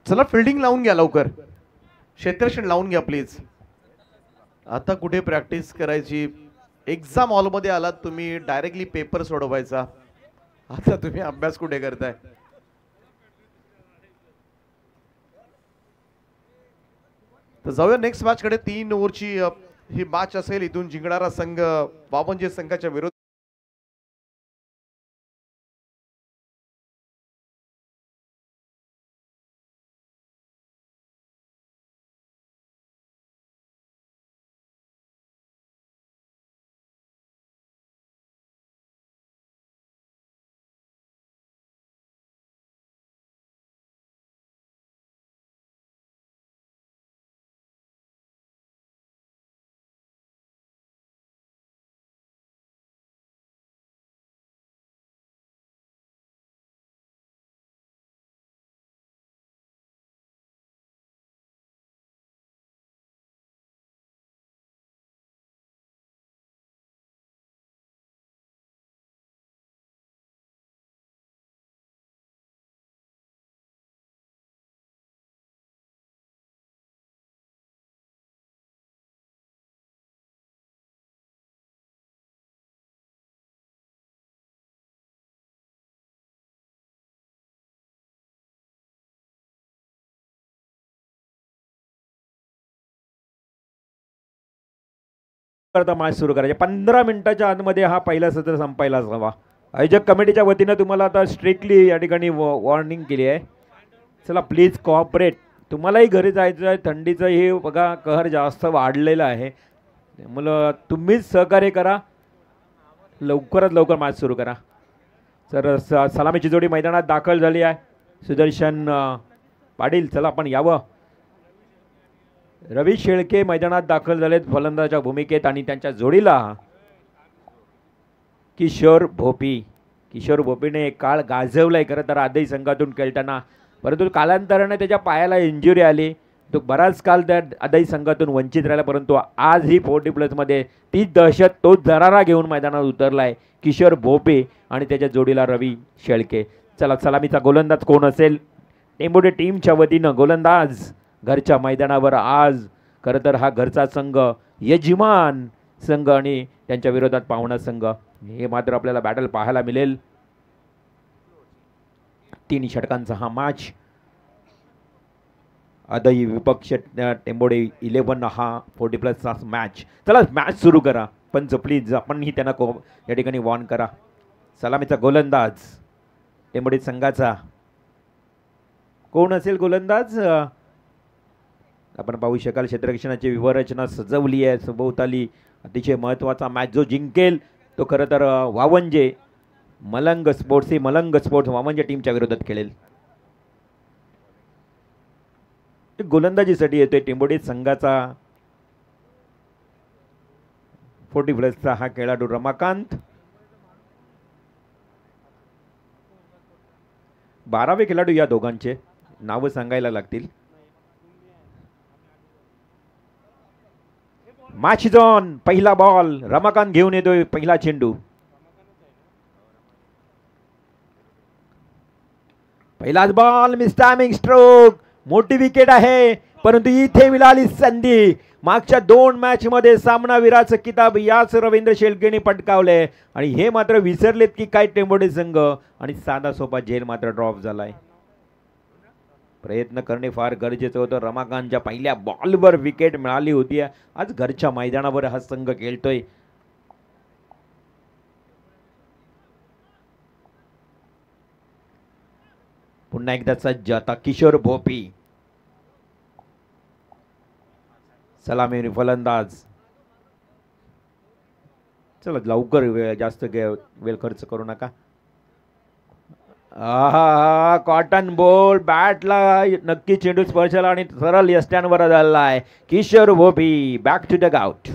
चला फिल्डिंग लावून घ्या लवकर, क्षेत्ररक्षण लावून घ्या प्लीज. आता कुठे प्रॅक्टिस करायची? एक्झाम हॉलमध्ये आलात तुम्ही, डायरेक्टली पेपर सोडवायचा. आता तुम्ही अभ्यास कुठे करताय? तर जाऊया नेक्स्ट मॅच कडे. 3 ओव्हरची ही मॅच असेल. इथून जिंकणारा संघ वावंजे संघाच्या विरोधात करता मॅच सुरू करायचे. 15 मिनिटाच्या आतमध्ये हा पहिला सत्र संपायलाच हवा. आयोजक कमिटीच्या वतीनं तुम्हाला आता स्ट्रिक्टली या ठिकाणी वॉर्निंग केली आहे. चला प्लीज कॉपरेट. तुम्हालाही घरी जायचं आहे. थंडीचं हे बघा कहर जास्त वाढलेलं आहे, त्यामुळं तुम्हीच सहकार्य करा. लवकरात लवकर मॅच सुरू करा. तर सलामीची जोडी मैदानात दाखल झाली आहे. सुदर्शन पाटील, चला आपण यावं. रवी शेळके मैदानात दाखल झालेत फलंदाजाच्या भूमिकेत आणि त्यांच्या जोडीला किशोर भोपी. किशोर भोपीने एक काळ गाजवलाय खरं तर आदई संघातून खेळताना, परंतु कालांतराने त्याच्या पायाला इंजुरी आली. तो बराच काल त्या आदई संघातून वंचित राहिला, परंतु आज ही 40+ तीच दहशत, तोच दरारा घेऊन मैदानात उतरलाय किशोर भोपे आणि त्याच्या जोडीला रवी शेळके. चला सलामीचा गोलंदाज कोण असेल? टेंबोडे टीमच्या वतीनं गोलंदाज घरच्या मैदानावर आज खरं तर हा घरचा संघ, यजमान संघ आणि त्यांच्या विरोधात पाहुणा संघ, हे मात्र आपल्याला बॅटल पाहायला मिळेल. 3 षटकांचा हा मॅच. आदई विपक्ष टेंबोडे 11 हा 40+ मॅच. चला मॅच सुरू करा. पंच प्लीज आपणही त्यांना या ठिकाणी वॉर्न करा. सलामीचा गोलंदाज टेंबोडे संघाचा कोण असेल गोलंदाज? आपण पाहू शकाल क्षेत्ररक्षणाची व्यूहरचना सजवली आहे सभोवताली. अतिशय महत्त्वाचा मॅच. जो जिंकेल तो खरं तर वावंजे मलंग स्पोर्ट्स, ही मलंग स्पोर्ट्स वावंजे टीमच्या विरोधात खेळेल. गोलंदाजीसाठी येतोय टेंबोडे संघाचा 40+ हा खेळाडू रमाकांत. 12वे खेळाडू या दोघांचे नावं सांगायला लागतील. Match is on. पहिला बॉल रमाकांत घेऊन येतोय. पहिला चेंडू, पहिलाच बॉल, मिसटायमिंग स्ट्रोक. मोठी विकेट आहे, परंतु इथे मिळाली संधी. मागच्या 2 मॅचमध्ये सामनावीराचं किताब याच रवींद्र शेळकेने पटकावले आणि हे मात्र विसरलेत की काय टेंबोडे संघ, आणि साधा सोपा झेल मात्र ड्रॉप झालाय. प्रयत्न करणे फार गरजेचं होतं. रमाकांतच्या पहिल्या बॉलवर विकेट मिळाली होती. आज घरच्या मैदानावर हा संघ खेळतोय. पुन्हा एकदा सज्ज आता किशोर भोपी. सलामी फलंदाज. चला लवकर, जास्त वेळ खर्च करू नका. कॉटन बॉल बॅटला नक्की चेंडू स्पर्शला आणि सरळ यष्ट्यांवर झालाय. Kishore Bhopi back to the out.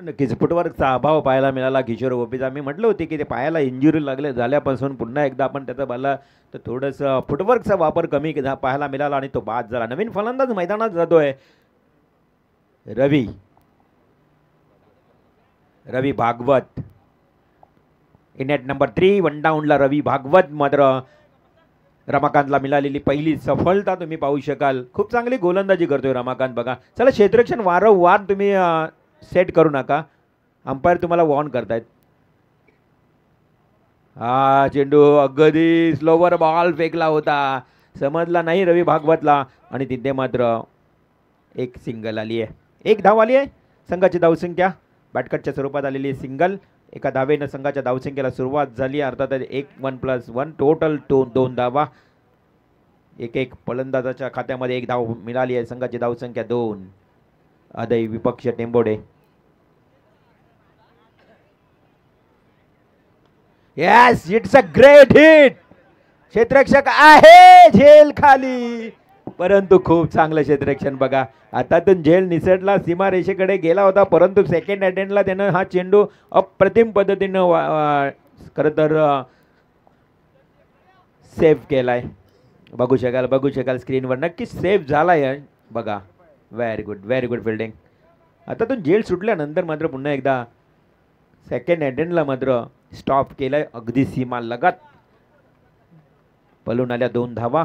नक्कीच फुटवर्कचा अभाव पाहायला मिळाला किशोर गोपीचा. मी म्हटलं होते की ते पायाला इंजुरी लागले झाल्यापासून पुन्हा एकदा आपण त्याचं पाहिलं तर थोडंसं फुटवर्कचा वापर कमी पाहायला मिळाला आणि तो बाद झाला. नवीन फलंदाज मैदानात जातोय Ravi Bhagwat. In at number 3 one डाऊनला रवी भागवत. मात्र रमाकांतला मिळालेली पहिली सफलता तुम्ही पाहू शकाल. खूप चांगली गोलंदाजी करतोय रमाकांत बघा. चला क्षेत्ररक्षण वारंवार तुम्ही सेट करू नका, अंपायर तुम्हाला वॉर्न करतायत. हा चेंडू अगदी स्लोवर बॉल फेकला होता, समजला नाही रवी भागवतला आणि तिथे मात्र एक सिंगल आली आहे. एक धाव आली आहे. संघाची धावसंख्या बॅटकटच्या स्वरूपात आलेली सिंगल. एका धावेनं संघाच्या धावसंख्येला सुरुवात झाली. अर्थात 1+1 टोटल 2 धावा. एक फलंदाजाच्या खात्यामध्ये एक धाव मिळाली आहे. संघाची धावसंख्या 2. अदय विपक्ष टेंबोडे. Yes, it's a great hit. क्षेत्ररक्षक आहे झेल खाली, परंतु खूप चांगलं क्षेत्ररक्षण बघा. हातातून झेल निसटला, सीमारेषेकडे गेला होता, परंतु सेकंड अटेम्प्टला त्यानं हा चेंडू अप्रतिम पद्धतीनं खरं तर सेव्ह केलाय. बघू शकाल स्क्रीनवर. नक्कीच सेव्ह झालाय बघा. Very good fielding. हातातून झेल सुटल्यानंतर मात्र पुन्हा एकदा सेकंड अटेम्प्टला मात्र स्टॉप केलाय. अगदी सीमा लगत पळून आल्या 2 धावा.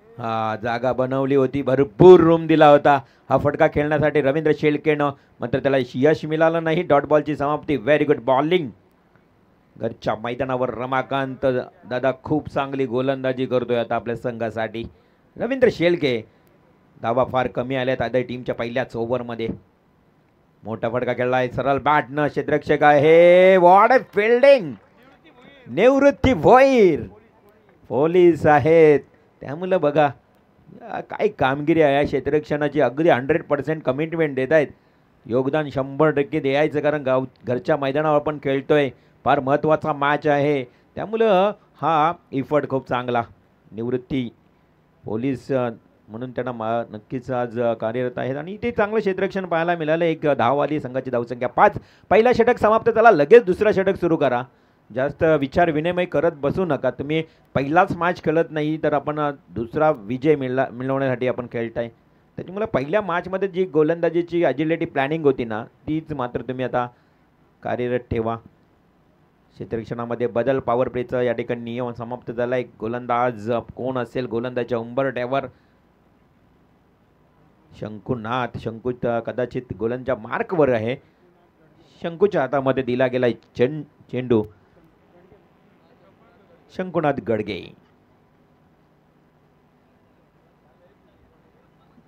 हा जागा बनवली होती, भरपूर रूम दिला होता हा फटका खेळण्यासाठी रवींद्र शेळकेनं, मात्र त्याला यश मिळालं नाही. डॉट बॉलची समाप्ती. Very good bowling. घरच्या मैदानावर रमाकांत दादा खूप चांगली गोलंदाजी करतोय आता आपल्या संघासाठी. रवींद्र शेळके. धावा फार कमी आल्यात आता टीमच्या पहिल्याच ओव्हरमध्ये. मोठा फटका खेळलाय सरळ बॅटनं. क्षेत्ररक्षक आहे. What a fielding. Nivrutti Bhoir police आहेत, त्यामुळे बघा काय कामगिरी आहे या क्षेत्ररक्षणाची. अगदी 100% कमिटमेंट देत आहेत. योगदान 100% द्यायचं, कारण घरच्या मैदानावर आपण खेळतोय. फार महत्त्वाचा मॅच आहे, त्यामुळं हा इफर्ट खूप चांगला. निवृत्ती पोलीस म्हणून त्यांना नक्कीच आज कार्यरत आहेत आणि ते चांगलं क्षेत्ररक्षण पाहायला मिळालं. एक धाव आली. संघाची धावसंख्या 5. पहिला षटक समाप्त झाला, लगेच दुसरा षटक सुरू करा. जास्त विचार विनिमय करत बसू नका. तुम्ही पहिलाच मॅच खेळत नाही तर आपण दुसरा विजय मिळवण्यासाठी आपण खेळताय. त्याच्यामुळे पहिल्या मॅचमध्ये जी गोलंदाजीची अजिलिटी प्लॅनिंग होती ना, तीच मात्र तुम्ही आता कार्यरत ठेवा. क्षेत्ररक्षणामध्ये बदल. पॉवर प्लेचा या ठिकाणी नियम समाप्त झाला. एक गोलंदाज कोण असेल गोलंदाजच्या उंबरठ्यावर? शंकुनाथ. शंकू कदाचित गोलंदाजच्या मार्कवर आहे. शंकूच्या हातामध्ये दिला गेला चेंडू. शंकुनाथ गडगे.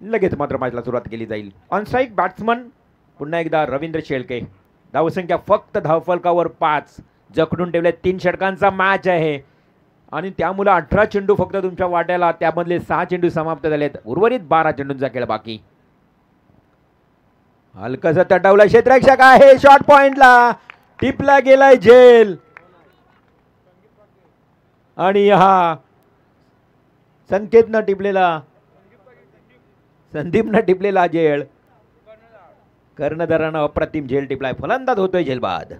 लगेच मात्र मॅचला सुरुवात केली जाईल. ऑन स्ट्राईक बॅट्समन पुन्हा एकदा रवींद्र शेळके. धावसंख्या फक्त धावफलकावर 5. जखडून ठेवले. 3 षटकांचा मॅच आहे आणि त्यामुळे 18 चेंडू फक्त तुमच्या वाट्याला, त्यामधले 6 चेंडू समाप्त झालेत. उर्वरित 12 चेंडूंचा खेळ बाकी. हलकसं तटवलं. क्षेत्ररक्षक आहे. शॉर्ट पॉइंटला टिपला गेलाय झेल आणि हा संदीपनं टिपलेला झेल. कर्णधारानं अप्रतिम झेल टिपलाय. फलंदाज होतोय झेलबाद.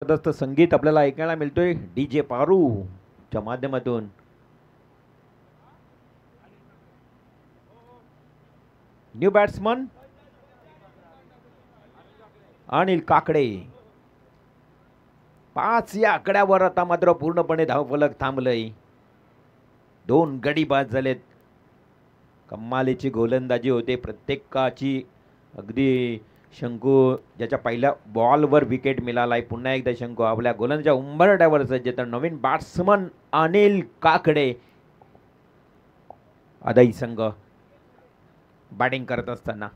जबरदस्त संगीत आपल्याला ऐकायला मिळतोय DJ पारू च्या माध्यमातून. New batsman Anil Kakade. 5 या आकड्यावर आता मात्र पूर्णपणे धावफलक थांबलंय. 2 गडी बाद झालेत. कमालीची गोलंदाजी होते प्रत्येकाची. अगदी शंकू ज्याच्या पहिल्या बॉलवर विकेट मिळालाय. पुन्हा एकदा शंकू आपल्या गोलंदाजच्या उंबरठ्यावर सज्ज. तर नवीन बॅट्समन अनिल काकडे. अदाई संघ बॅटिंग करत असताना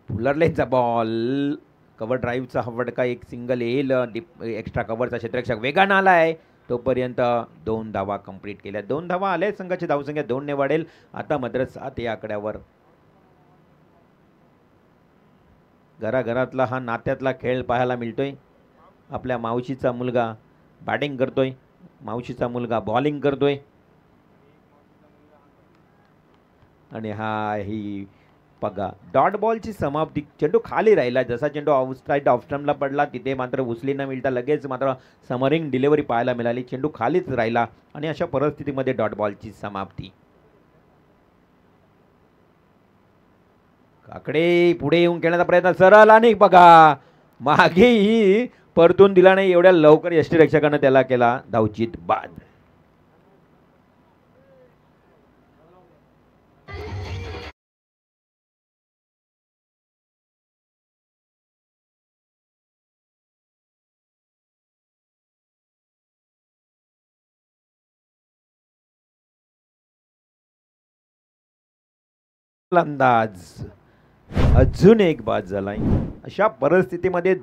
फुलरलेनचा बॉल. कव्हर ड्राईव्हचा हा फटका. एक सिंगल येईल. एक्स्ट्रा कव्हरचा क्षेत्ररक्षक वेगानं आलाय. तोपर्यंत 2 धावा कंप्लीट केल्या. 2 धावा आल्या. संघाची धावसंख्या 2 ने वाढेल. आता मात्र 7 या आकड्यावर. घराघरातला हा नात्यातला खेळ पाहायला मिळतोय. आपल्या मावशीचा मुलगा बॅटिंग करतोय, मावशीचा मुलगा बॉलिंग करतोय आणि ही बघा डॉट बॉलची समाप्ती. चेंडू खाली राहिला. जसा चेंडू आउटसाइड ऑफ स्टंपला पडला तिथे मात्र उचली न मिळता लगेच मात्र समरिंग डिलिव्हरी पाहायला मिळाली. चेंडू खालीच राहिला आणि अशा परिस्थितीमध्ये डॉट बॉलची समाप्ती. काकडे पुढे येऊन खेळण्याचा प्रयत्न सरळ आणि बघा मागेही परतून दिला नाही. एवढ्या लवकर यष्टीरक्षकानं त्याला केला धावचीत बाद. अंदाज अजून एक बाद झालाय. अशा परिस्थितीमध्ये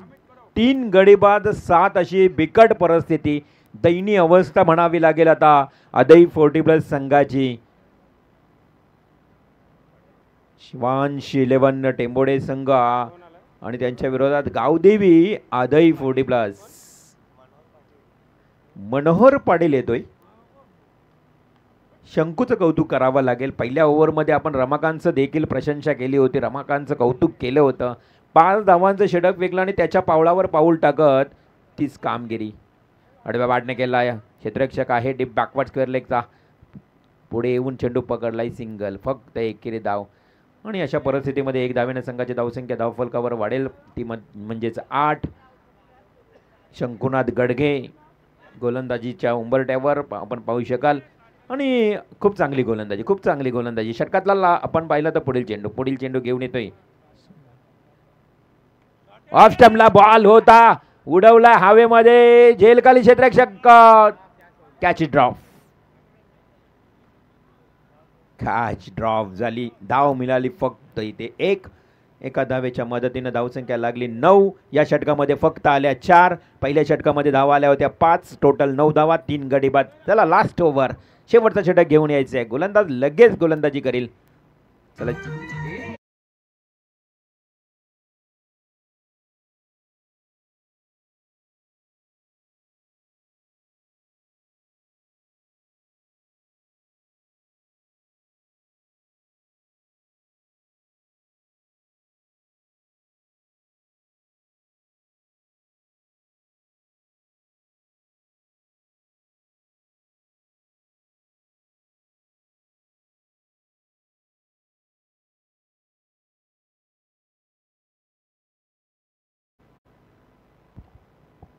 3 गडी बाद 7 अशी बिकट परिस्थिती, दयनीय अवस्था म्हणावी लागेल आता अदई 40+ संघाची. शिवांश 11 टेंबोडे संघ आणि त्यांच्या विरोधात गावदेवी अदई 40+. मनोहर पाटील येतोय. शंकूचं कौतुक करावं लागेल. पहिल्या ओव्हरमध्ये आपण रमाकांतचं देखील प्रशंसा केली होती. रमाकांतचं कौतुक केलं होतं. 5 धावांचं षटक फेकलं आणि त्याच्या पावलावर पाऊल टाकत तीच कामगिरी. आडव्या बाटने केला. क्षेत्ररक्षक आहे डीप बॅकवर्ड स्क्वेअर लेगचा. पुढे येऊन चेंडू पकडलाय सिंगल. फक्त एकेरी धाव आणि अशा परिस्थितीमध्ये 1 धावेने संघाची धावसंख्या धावफलकावर वाढेल. ती म्हणजेच 8. शंकुनाथ गडघे गोलंदाजीच्या उंबरट्यावर आपण पाहू शकाल आणि खूप चांगली गोलंदाजी, खूप चांगली गोलंदाजी. षटकातला आपण पाहिलं तर पुढील चेंडू घेऊन येतोय. ऑफ स्टंपला बॉल होता, उडवला हवेमध्ये, झेलखाली क्षेत्ररक्षक कॅच ड्रॉप झाली. धाव मिळाली फक्त इथे 1. एका धावेच्या मदतीने धावसंख्या लागली 9. या षटकामध्ये फक्त आल्या 4. पहिल्या षटकामध्ये धावा आल्या होत्या 5. टोटल 9 धावा, 3 गडी बाद. चला लास्ट ओव्हर, शेवटचा षटक घेऊन यायचं आहे. गोलंदाज लगेच गोलंदाजी करेल. चला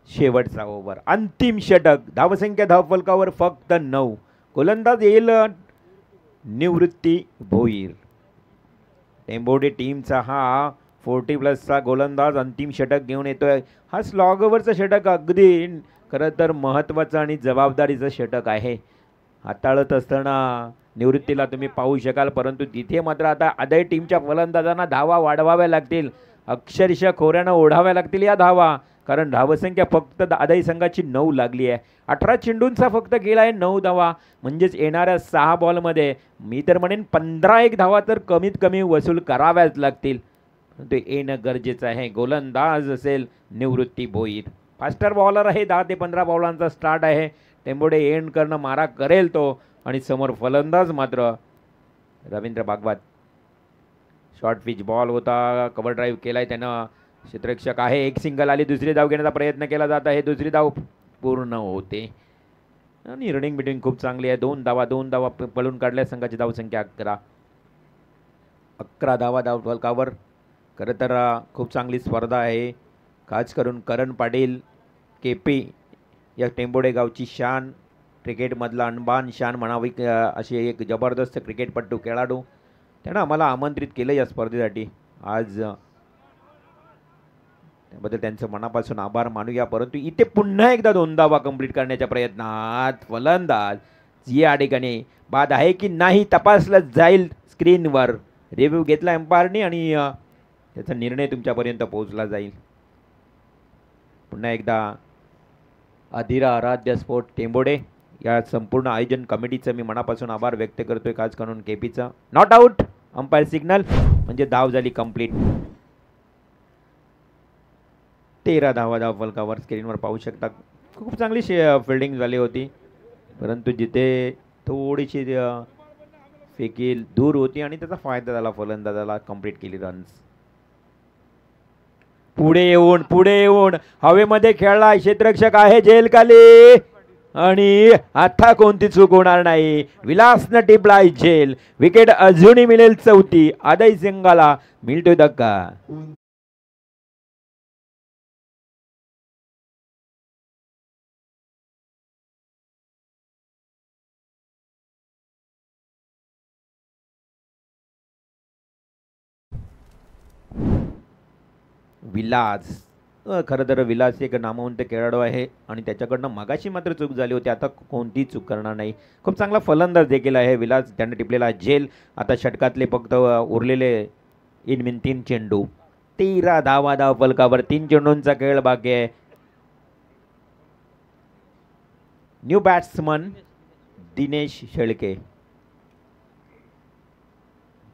शेवटचा ओव्हर, अंतिम षटक. धावसंख्या धावफलकावर फक्त 9. गोलंदाज येईल निवृत्ती भोईर. टेंबोडे टीमचा हा 40+ गोलंदाज अंतिम षटक घेऊन येतोय. हा स्लॉगवरचं षटक अगदी खरं तर महत्त्वाचं आणि जबाबदारीचं षटक आहे. हाताळत असताना निवृत्तीला तुम्ही पाहू शकाल, परंतु तिथे मात्र आता अदय टीमच्या फलंदाजांना धावा वाढवाव्या लागतील. अक्षरशः खोऱ्यानं ओढाव्या लागतील या धावा, कारण धावसंख्या फक्त अदई संघाची 9 लागली आहे. 18 चेंडूंचा फक्त गेला आहे 9 धावा. म्हणजेच येणाऱ्या 6 बॉलमध्ये मी तर म्हणेन 15 धावा तर कमीत कमी वसूल कराव्याच लागतील. ते येणं गरजेचं आहे. गोलंदाज असेल निवृत्ती भोईर. फास्टर बॉलर आहे. 10 ते 15 बॉलांचा स्टार्ट आहे. टेंबोडे एंड करणं मारा करेल तो, आणि समोर फलंदाज मात्र Ravindra Bhagwat. Short pitch ball होता, कव्हर ड्राईव्ह केलाय त्यानं. क्षेत्ररक्षक आहे. एक सिंगल आली. दुसरी धाव घेण्याचा प्रयत्न केला जात आहे. दुसरी धाव पूर्ण होते आणि रनिंग बिटिंग खूप चांगली आहे. 2 धावा पळून काढल्या. संघाची धावसंख्या 11 धावा धावफलकावर. खरं तर खूप चांगली स्पर्धा आहे. खास करून करण पाटील KP या टेंबोडे गावची शान, क्रिकेटमधला अनबान शान म्हणावी अशी एक जबरदस्त क्रिकेटपटू खेळाडू. त्यानं आम्हाला आमंत्रित केलं या स्पर्धेसाठी. आज त्याबद्दल त्यांचं मनापासून आभार मानूया. परंतु इथे पुन्हा एकदा 2 धावा कंप्लीट करण्याच्या प्रयत्नात फलंदाज या ठिकाणी बाद आहे की नाही तपासलं जाईल. स्क्रीनवर रिव्ह्यू घेतला एम्पायरनी आणि त्याचा निर्णय तुमच्यापर्यंत पोहोचला जाईल. पुन्हा एकदा अधिरा आराध्य स्पोर्ट टेंबोडे या संपूर्ण आयोजन कमिटीचं मी मनापासून आभार व्यक्त करतोय. खास करून केपीचा नॉट आउट अंपायर सिग्नल म्हणजे धाव झाली कंप्लीट. 13 धावा धाव फलकावर स्क्रीनवर पाहू शकता. खूप चांगली फिल्डिंग झाली होती, परंतु जिथे थोडीशी फेकी दूर होती आणि त्याचा फायदा झाला फलंदाजाला. कंप्लीट केली रन्स. पुढे येऊन हवेमध्ये खेळला क्षेत्ररक्षक आहे झेल खाली आणि आता कोणती चूक होणार नाही. विलासनं टिपला झेल. विकेट अजूनही मिळेल चौथी. आदय संघाला मिळतोय धक्का. विलास खरं तर विलास एक नामवंत खेळाडू आहे आणि त्याच्याकडनं मगाशी मात्र चूक झाली होती. आता कोणती चूक करणार नाही. खूप चांगला फलंदाज देखील आहे विलास. त्याने टिपलेला झेल. आता षटकातले फक्त उरलेले इनमिन 3 चेंडू. 13 धावा धाव फलकावर. 3 चेंडूंचा खेळ बाकी आहे. New batsman Dinesh Shelke.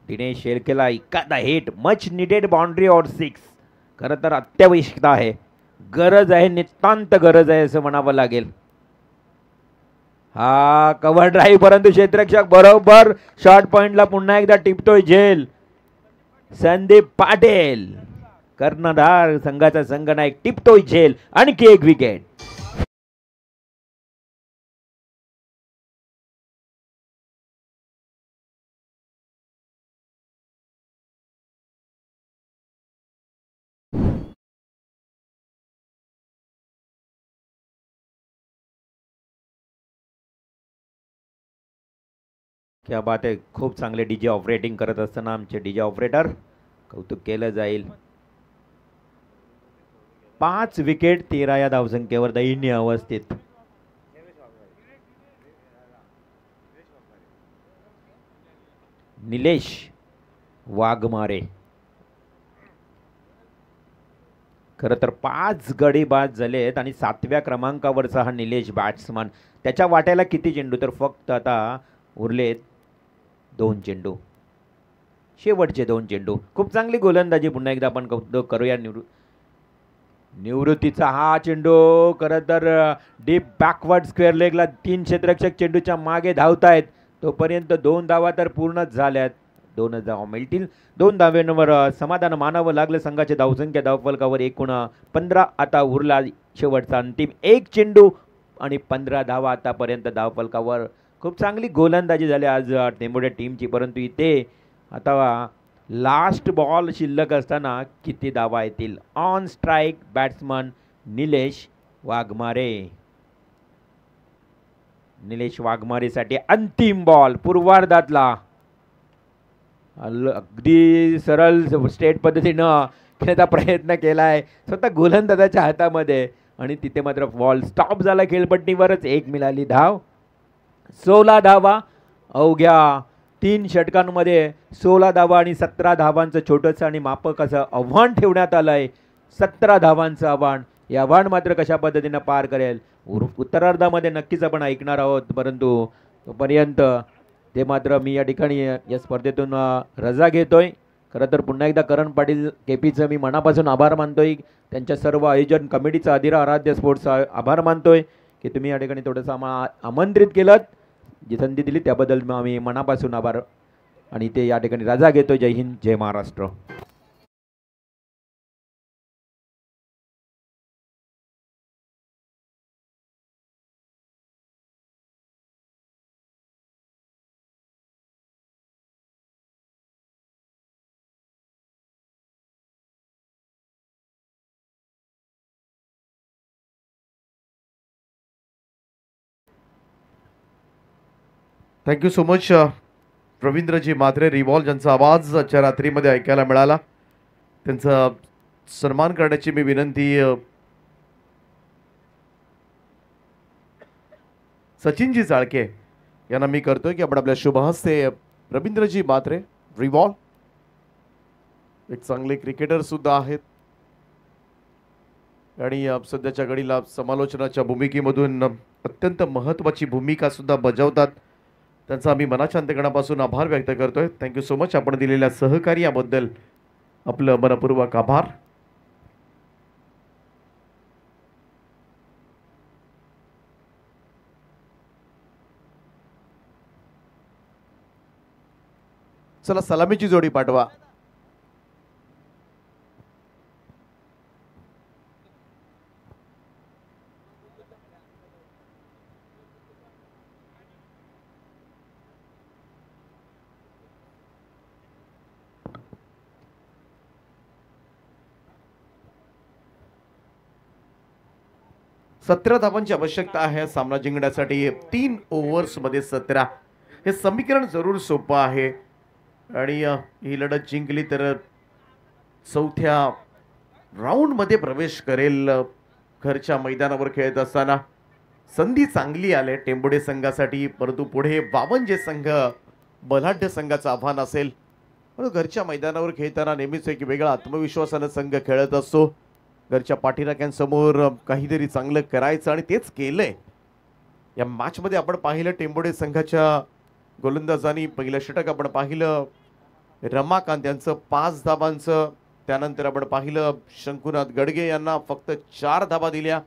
दिनेश शेळकेला एखादा हिट. मच निडेड बाउंड्री और 6. खरं तर अत्यावश्यकता आहे, गरज आहे, नितांत गरज आहे असं म्हणावं लागेल. हा कव्हर ड्राईव्ह, परंतु क्षेत्ररक्षक बरोबर शॉर्ट पॉइंटला पुन्हा एकदा टिपतोय झेल. संदीप पाटील कर्णधार संघाचा संघनायक टिपतोय झेल. आणखी एक विकेट. क्या बात आहे. खूप चांगले डीजे ऑपरेटिंग करत असताना आमचे डीजे ऑपरेटर कौतुक केलं जाईल. 5 विकेट 13 या धावसंख्येवर दैन्य अवस्थेत. निलेश वाघमारे. खरं तर 5 गडी बाद झालेत आणि 7व्या क्रमांकावरचा हा निलेश बॅट्समन. त्याच्या वाट्याला किती चेंडू, तर फक्त आता उरलेत 2 चेंडू. शेवटचे 2 चेंडू. खूप चांगली गोलंदाजी पुन्हा एकदा आपण कौतुक करूया. निवृत्तीचा हा चेंडू. खरं तर डीप बॅकवर्ड स्क्वेअर लेगला 3 क्षेत्ररक्षक चेंडूच्या मागे धावतायत. तोपर्यंत 2 धावा तर पूर्णच झाल्यात. 2 धावा मिळतील. 2 धाव्यांवर समाधान मानावं लागलं. संघाची धावसंख्या धावफलकावर एकूण 15. आता उरला शेवटचा अंतिम 1 चेंडू आणि 15 धावा आतापर्यंत धावफलकावर. खूप चांगली गोलंदाजी झाली आज टेंबोडे टीमची, परंतु इथे आता लास्ट बॉल शिल्लक असताना किती धावा येतील. On strike batsman Nilesh Waghmare. Nilesh वाघमारेसाठी अंतिम बॉल पूर्वार्धातला. अगदी सरळ स्ट्रेट पद्धतीनं खेळण्याचा प्रयत्न केलाय स्वतः गोलंदाजाच्या हातामध्ये आणि तिथे मात्र बॉल स्टॉप झाला. खेळपट्टीवरच 1 मिळाली धाव. 16 धावा अवघ्या 3 षटकांमध्ये. 16 धावा आणि 17 धावांचं छोटंसं आणि मापक असं आव्हान ठेवण्यात आलंय. 17 धावांचं आव्हान. हे आव्हान मात्र कशा पद्धतीनं पार करेल उत्तरार्धामध्ये नक्कीच आपण ऐकणार आहोत, परंतु तोपर्यंत ते मात्र मी या ठिकाणी या स्पर्धेतून रजा घेतोय. खरं तर पुन्हा एकदा करण पाटील केपीचं मी मनापासून आभार मानतोय. त्यांच्या सर्व आयोजन कमिटीचा अधिरा आराध्य स्पोर्ट्सचा आभार मानतोय की तुम्ही या ठिकाणी थोडंसं आम्हाला आमंत्रित केलं. जी संधी दिली त्याबद्दल आम्ही मनापासून आभार आणि ते या ठिकाणी रजा घेतोय. जय हिंद, जय महाराष्ट्र. थँक्यू सो मच रवींद्रजी म्हात्रे रिवॉल, ज्यांचा आवाज आजच्या रात्रीमध्ये ऐकायला मिळाला. त्यांचा सन्मान करण्याची मी विनंती सचिनजी चाळके यांना मी करतोय की आपण आपल्या शुभ हस्ते रवींद्रजी म्हात्रे रिवॉल, एक चांगले क्रिकेटर सुद्धा आहेत, आणि सध्याच्या घडीला समालोचनाच्या भूमिकेमधून अत्यंत महत्त्वाची भूमिका सुद्धा बजावतात. त्यांचा आम्ही मनाच्या अंतकणापासून आभार व्यक्त करतोय. Thank you so much. आपण दिलेल्या सहकार्याबद्दल आपलं मनपूर्वक आभार. चला सलामीची जोडी पाठवा. सतरा धावांची आवश्यकता आहे सामना जिंकण्यासाठी. 3 ओव्हर्स मध्ये 17. हे समीकरण जरूर सोपं आहे आणि ही लढत जिंकली तर चौथ्या राऊंड मध्ये प्रवेश करेल. घरच्या मैदानावर खेळत असताना संधी चांगली आले टेंबोडे संघासाठी, परंतु पुढे वावंजे संघ बलाढ्य संघाचं आव्हान असेल. परंतु घरच्या मैदानावर खेळताना नेहमीच एक वेगळा आत्मविश्वासानं संघ खेळत असतो. घरच्या पाठीराख्यांसमोर काहीतरी चांगलं करायचं आणि तेच केलंय. या मॅच मध्ये आपण पाहिलं टेंबोडे संघाच्या गोलंदाजांनी पहिलं षटक आपण पाहिलं रमाकांत यांचं 5 धाबांचं. त्यानंतर आपण पाहिलं शंकुनाथ गडगे यांना फक्त 4 धाबा दिल्या.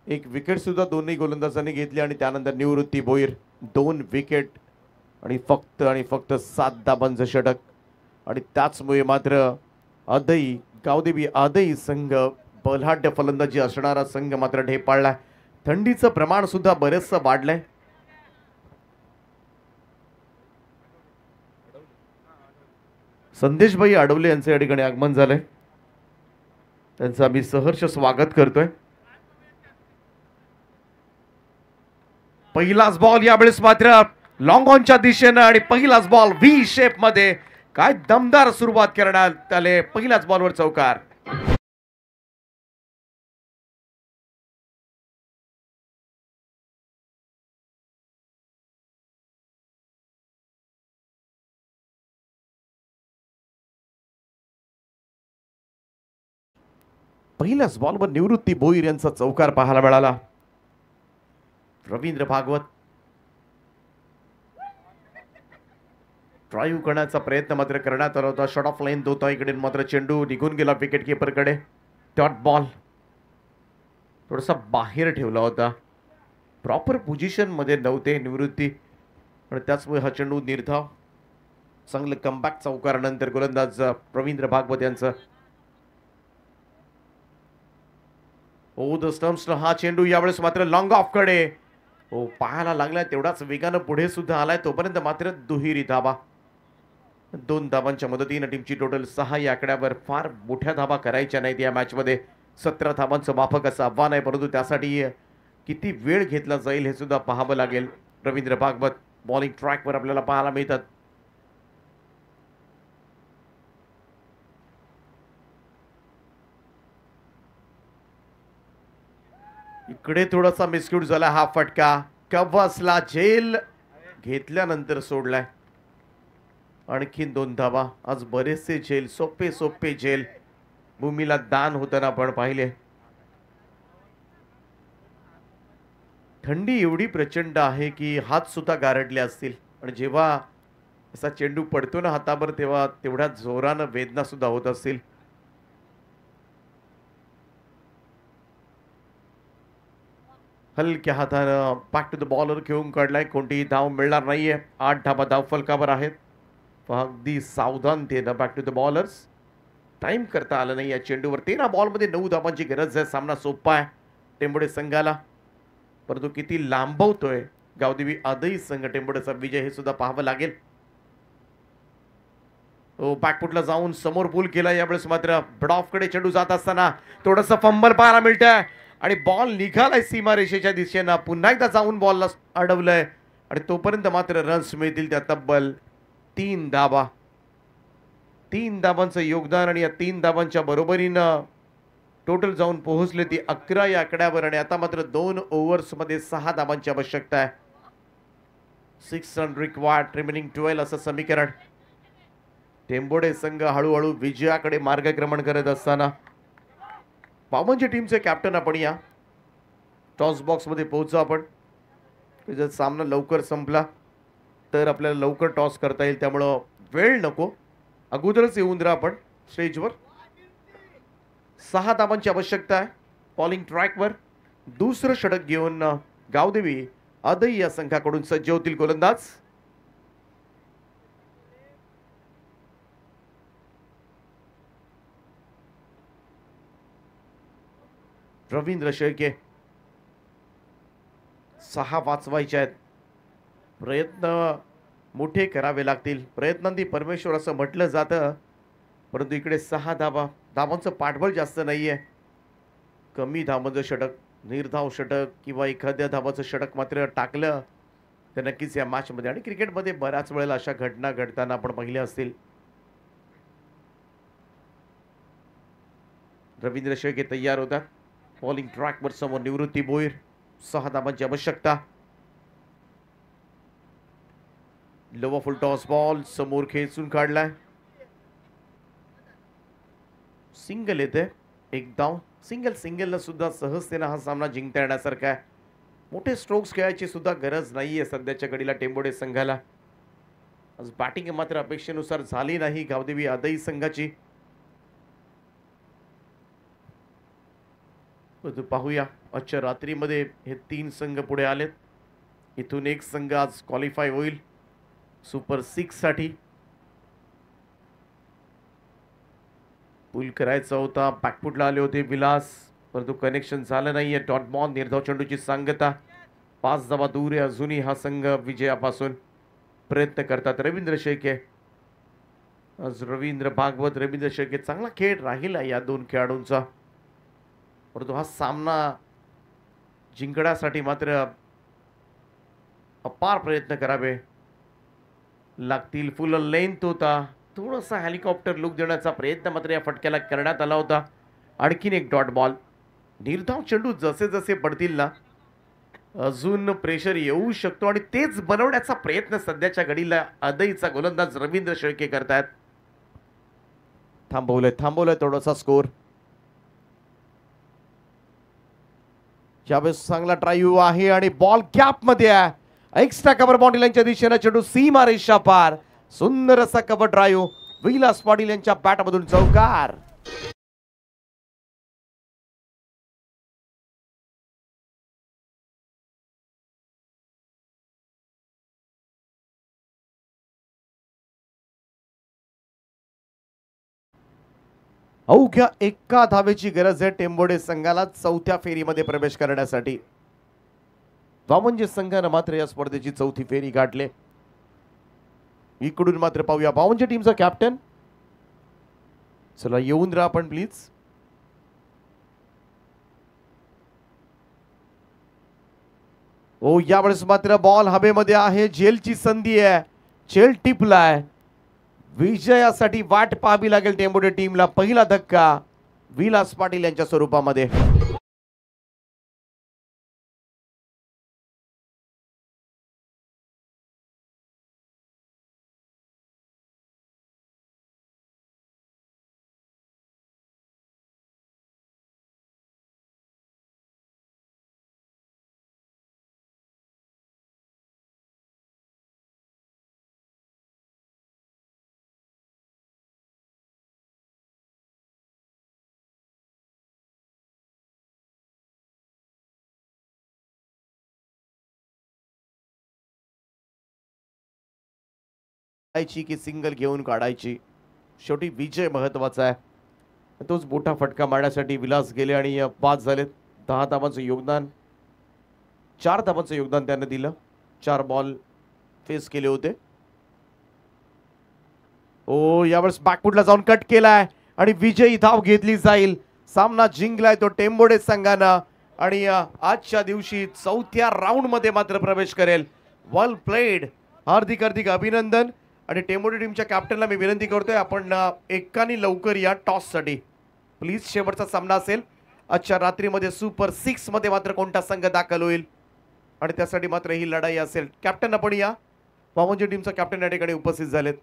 एक विकेट सुद्धा दोन्ही गोलंदाजांनी घेतली आणि त्यानंतर निवृत्ती भोईर 2 विकेट आणि फक्त 7 धाबांचं षटक. आणि त्याचमुळे मात्र आदई गावदेवी आदई संघ बलाढ्य फलंदाजी असणारा संघ मात्र ढेपाळलाय. थंडीचं प्रमाण सुद्धा बरेचसं वाढलंय. संदेशभाई आडवले यांचे या ठिकाणी आगमन झालंय. त्यांचं आम्ही सहर्ष स्वागत करतोय. पहिलाच बॉल यावेळेस मात्र लॉंग ऑनच्या दिशेनं आणि पहिलाच बॉल व्ही शेप मध्ये. काय दमदार सुरुवात करण्यात आले. पहिल्याच बॉलवर चौकार. पहिल्याच बॉलवर निवृत्ती भोईर यांचा चौकार पाहायला मिळाला. रवींद्र भागवत ड्राईव्ह करण्याचा प्रयत्न मात्र करण्यात आला होता. शॉट ऑफ लाईन होता. इकडे मात्र चेंडू निघून गेला विकेट किपरकडे. डॉट बॉल थोडासा बाहेर ठेवला होता. प्रॉपर पोझिशन मध्ये नव्हते निवृत्ती आणि त्याचमुळे हा चेंडू निर्धाव. चांगलं कमबॅक चौकारानंतर गोलंदाज रवींद्र भागवत यांचं द स्टम्प्सनं हा चेंडू यावेळेस मात्र लॉंग ऑफ कडे पाहायला लागलाय. तेवढाच वेगानं पुढे सुद्धा आलाय. तोपर्यंत मात्र दुहेरी धाबा. 2 धाबांच्या मदतीनं टीमची टोटल 6 या आकड्यावर. फार मोठ्या धाबा करायच्या नाहीत या मॅच मध्ये. 17 धाबांचं माफक असं आव्हान आहे, परंतु त्यासाठी किती वेळ घेतला जाईल हे सुद्धा पाहावं लागेल. रवींद्र भागवत बॉलिंग ट्रॅकवर आपल्याला पाहायला मिळतात. इकडे थोडासा मिसक्यूट झाला. हा फटका कव्वासला झेल घेतल्यानंतर सोडलाय. आणखीन 2 धाबा. आज बरेचसे झेल सोपे झेल भूमीला दान होताना आपण पाहिले. थंडी एवढी प्रचंड आहे की हात सुद्धा गारडले असतील आणि जेव्हा असा चेंडू पडतो ना हातावर तेव्हा तेवढ्या जोरानं वेदना सुद्धा होत असतील. हलक्या हातानं बॅक टू द बॉलर घेऊन काढलाय. कोणतीही धाव मिळणार नाहीये. 8 धाबा धाव फलकावर आहेत. अगदी सावधानतेनं back to the bowlers. Time करता आलं नाही या चेंडूवर. 13 बॉलमध्ये 9 धाबांची गरज आहे. सामना सोपा आहे टेंबोडे संघाला, परंतु किती लांबवतोय गावदेवी आदई संघ टेंबोडेचा विजय हे सुद्धा पाहावं लागेल. बॅकफुटला जाऊन समोर पूल केला. यावेळेस मात्र ब्डॉफ कडे चेंडू जात असताना थोडंसं फंबल पाहायला मिळतंय आणि बॉल निघालाय सीमारेषेच्या दिशेनं. पुन्हा एकदा जाऊन बॉलला अडवलंय आणि तोपर्यंत मात्र रन्स मिळतील त्या तब्बल 3 धाबा. 3 धाबांचं योगदान आणि या 3 धाबांच्या बरोबरीनं टोटल जाऊन पोहोचले ती 11 या आकड्यावर. आणि आता मात्र 2 ओव्हर्स मध्ये 6 धाबांची आवश्यकता आहे. 6 रन रिक्वायर्ड, रिमेनिंग 12 असं समीकरण. टेंबोडे संघ हळूहळू विजयाकडे मार्गक्रमण करत असताना वामनच्या टीमचे कॅप्टन आपण या टॉस बॉक्स मध्ये पोहोचू आपण. जर सामना लवकर संपला तर आपल्याला लवकर टॉस करता येईल, त्यामुळं वेळ नको, अगोदरच येऊन राहा आपण स्टेजवर. 6 धावांची आवश्यकता आहे बॉलिंग ट्रॅकवर. दुसरं षटक घेऊन गावदेवी आदई या संघाकडून सज्ज होतील गोलंदाज. रवींद्र शेळके 6 वाचवायचे आहेत. प्रयत्न मोठे करावे लागतील. प्रयत्नांती परमेश्वर असं म्हटलं जातं, परंतु इकडे 6 धावांचं पाठबळ जास्त नाहीये. कमी धावांचं षटक, निर्धाव षटक किंवा एखाद्या धावाचं षटक मात्र टाकलं तर नक्कीच या मॅचमध्ये, आणि क्रिकेटमध्ये बऱ्याच वेळेला अशा घटना घडताना आपण पाहिल्या असतील. रवींद्र शेळके तयार होतात. बॉलिंग ट्रॅकवर समोर निवृत्ती भोईर. 6 धावांची आवश्यकता. लोवा फुल टॉस बॉल समोर खेचून काढलाय. सिंगल येते, एक धाव. सिंगल सुद्धा सहजतेने हा सामना जिंकता येण्यासारखा आहे. मोठे स्ट्रोक्स खेळायची सुद्धा गरज नाहीये सध्याच्या घडीला टेंबोडे संघाला. आज बॅटिंग मात्र अपेक्षेनुसार झाली नाही गावदेवी आदई संघाची. पाहूया आजच्या रात्रीमध्ये हे 3 संघ पुढे आलेत. इथून एक संघ आज क्वालिफाय होईल सुपर 6 साठी. पुल करायचा होता, बॅकफुटला आले होते विलास, परंतु कनेक्शन झालं नाहीये. डॉट बॉल, निर्धाव चेंडूची सांगता. 5 धावा दूर आहे अजूनही हा संघ विजयापासून. प्रयत्न करतात रवींद्र शेळके. आज रवींद्र भागवत, रवींद्र शेळके चांगला खेळ राहिला या 2 खेळाडूंचा, परंतु हा सामना जिंकण्यासाठी मात्र अपार प्रयत्न करावे लागतील. फुल लेंथ होता, थोडासा हेलिकॉप्टर लुक देण्याचा प्रयत्न मात्र या फटक्याला करण्यात आला होता. आणखीन एक डॉट बॉल. निर्धाव चेंडू जसे जसे पडतील ना अजून प्रेशर येऊ शकतो, आणि तेच बनवण्याचा प्रयत्न सध्याच्या घडीला आदईचा गोलंदाज रवींद्र शेळके करतायत. थांबवलंय थोडासा स्कोर. यावेळेस चांगला ड्राईव्ह आहे आणि बॉल गॅप मध्ये आहे. एक्स्ट्रा कव्हर बॉन्डी लाईनच्या दिशेने चेंडू सीमा रेषा पार. सुंदर असा कव्हर ड्राईव्ह. विलास पाटील यांच्या बॅटमधून चौकार. अवघ्या 1 धावेची गरज आहे टेंबोडे संघाला 4थ्या फेरीमध्ये प्रवेश करण्यासाठी. वामनजे संघानं मात्र या स्पर्धेची 4थी फेरी गाठले. इकडून मात्र पाहूया वामनजे टीमचा कॅप्टन. चला येऊन राहा आपण प्लीज. ओ यावेळेस मात्र बॉल हवेमध्ये आहे. झेलची संधी आहे, झेल टिपलाय. विजयासाठी वाट पाहावी लागेल टेंबोडे टीमला. पहिला धक्का विलास पाटील यांच्या स्वरूपामध्ये. की सिंगल घेऊन काढायची. शेवटी विजय महत्वाचा आहे. तोच मोठा फटका मारण्यासाठी विलास गेले आणि 5 झाले. 10 धावांचं योगदान, 4 धावांचं योगदान त्याने दिलं. 4 बॉल फेस केले होते. ओ यावेळेस बॅकफुटला जाऊन कट केलाय आणि विजयी धाव घेतली जाईल. सामना जिंकलाय तो टेंबोडे संघानं आणि आजच्या दिवशी 4थ्या राऊंड मध्ये मात्र प्रवेश करेल. वेल प्लेड. हार्दिक अभिनंदन. आणि टेंबोडे टीमच्या कॅप्टनला मी विनंती करतोय आपण एकानी लवकर या टॉस साठी प्लीज. शेवटचा सामना असेल आजच्या रात्रीमध्ये. सुपर 6 मध्ये मात्र कोणता संघ दाखल होईल आणि त्यासाठी मात्र ही लढाई असेल. कॅप्टन आपण या. वामनजे टीमचा कॅप्टन या ठिकाणी उपस्थित झालेत.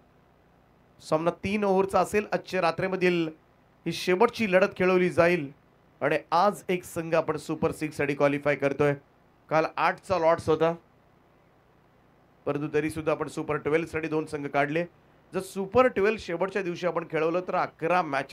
सामना 3 ओव्हरचा असेल. आजच्या रात्रीमधील ही शेवटची लढत खेळवली जाईल आणि आज एक संघ आपण सुपर 6 साठी क्वालिफाय करतोय. काल 8चा लॉट्स होता, परंतु तरी सुद्धा आपण सुपर 12 साठी 2 संघ काढले. जर सुपर 12 शेवटच्या दिवशी आपण खेळवलं तर 11 मॅच